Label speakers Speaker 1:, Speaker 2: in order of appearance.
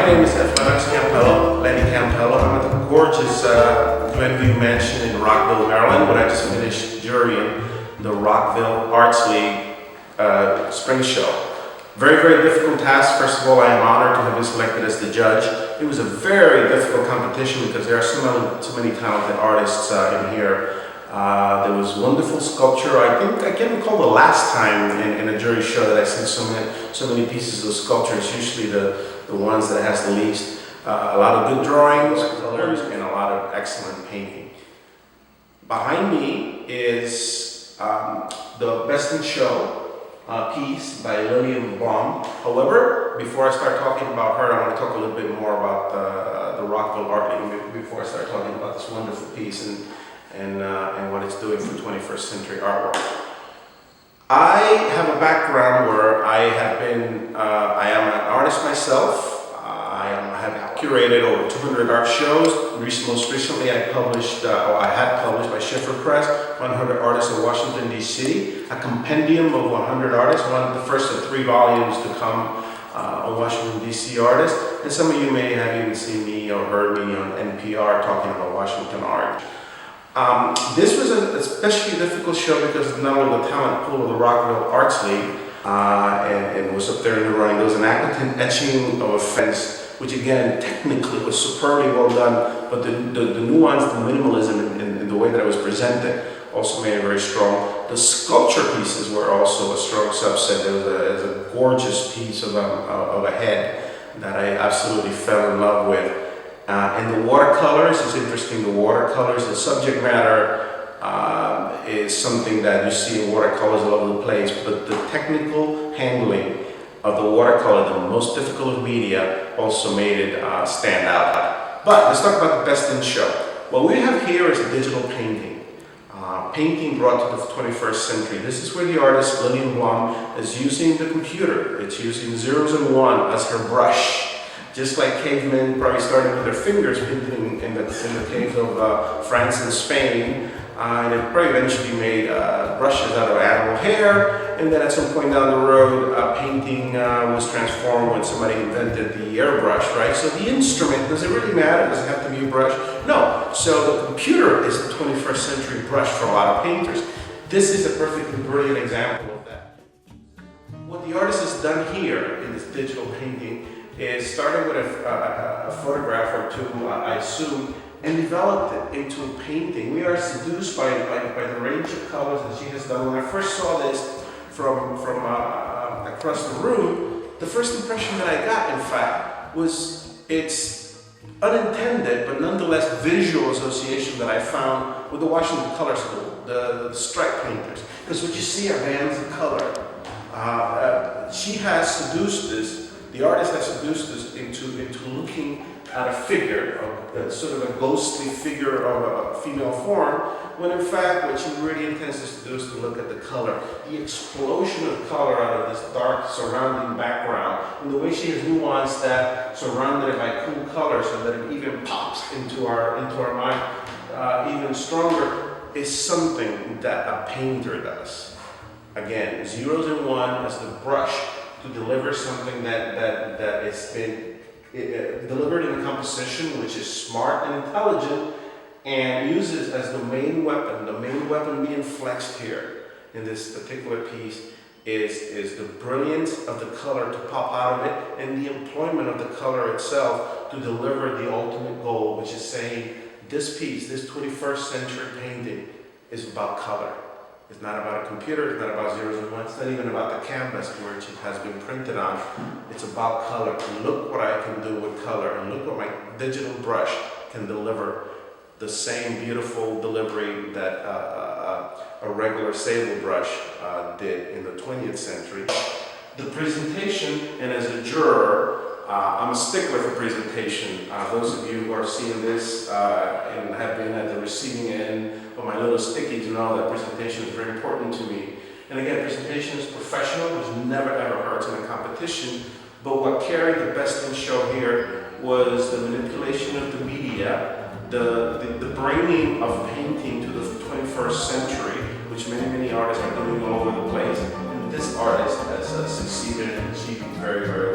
Speaker 1: my name is Lenny Campello, Lenny Campello. I'm at the gorgeous Glenview Mansion in Rockville, Maryland, when I just finished jurying the Rockville Art League spring show. Very, very difficult task. First of all, I am honored to have been selected as the judge. It was a very difficult competition because there are so many talented artists in here. There was wonderful sculpture. I think I can't recall the last time in a jury show that I've seen so many pieces of sculpture. It's usually the ones that has the least. A lot of good drawings, colors, and a lot of excellent painting. Behind me is the Best in Show piece by Liliane Blom. However, before I start talking about her, I want to talk a little bit more about the Rockville Art League before I start talking about this wonderful piece and what it's doing for 21st century artwork. I have a background where I am an artist myself. I have curated over 200 art shows. Most recently I had published by Schiffer Press, 100 Artists of Washington, D.C., a compendium of 100 artists, one of the first of 3 volumes to come on Washington, D.C. artists. And some of you may have even seen me or heard me on NPR talking about Washington art. This was an especially difficult show because not only the talent pool of the Rockville Art League and was up there in the running. There was an Aquitaine etching of a fence, which again technically was superbly well done, but the nuance, the minimalism in the way that it was presented also made it very strong. The sculpture pieces were also a strong subset. There was a gorgeous piece of a head that I absolutely fell in love with. And the watercolors is interesting. The watercolors, the subject matter is something that you see in watercolors all over the place, but the technical handling of the watercolor, the most difficult of media, also made it stand out. But let's talk about the Best in Show. What we have here is digital painting. Painting brought to the 21st century. This is where the artist, Liliane Blom, is using the computer. It's using zeros and one as her brush. Just like cavemen probably started with their fingers painting in the caves of France and Spain, and it probably eventually made brushes out of animal hair, and then at some point down the road, painting was transformed when somebody invented the airbrush, right? So the instrument, does it really matter? Does it have to be a brush? No. So the computer is the 21st century brush for a lot of painters. This is a perfectly brilliant example of that. What the artist has done here in this digital painting is started with a photograph or two, I assume, and developed it into a painting. We are seduced by the range of colors that she has done. When I first saw this from across the room, the first impression that I got, in fact, was its unintended but nonetheless visual association that I found with the Washington Color School, the stripe painters. Because what you see are bands of color. She has seduced this. The artist has seduced us into looking at a figure, sort of a ghostly figure of a female form, when in fact what she really intends us to do is to look at the color. The explosion of color out of this dark surrounding background, and the way she has nuanced that, surrounded it by cool color so that it even pops into our mind even stronger, is something that a painter does. Again, zeros and one as the brush to deliver something that has been delivered in a composition which is smart and intelligent and uses as the main weapon being flexed here in this particular piece is the brilliance of the color to pop out of it and the employment of the color itself to deliver the ultimate goal, which is saying this piece, this 21st century painting is about color. It's not about a computer, it's not about zeros and ones, it's not even about the canvas which it has been printed on. It's about color. Look what I can do with color, and look what my digital brush can deliver. The same beautiful delivery that a regular sable brush did in the 20th century. The presentation, and as a juror, I'm a stickler for presentation. Those of you who are seeing this and have been at the receiving end of my little sticky to know that presentation is very important to me. And again, presentation is professional, which never ever hurts in a competition. But what carried the Best in Show here was the manipulation of the media, the bringing of painting to the 21st century, which many artists are doing all over the place. And this artist has succeeded in achieving very, very well.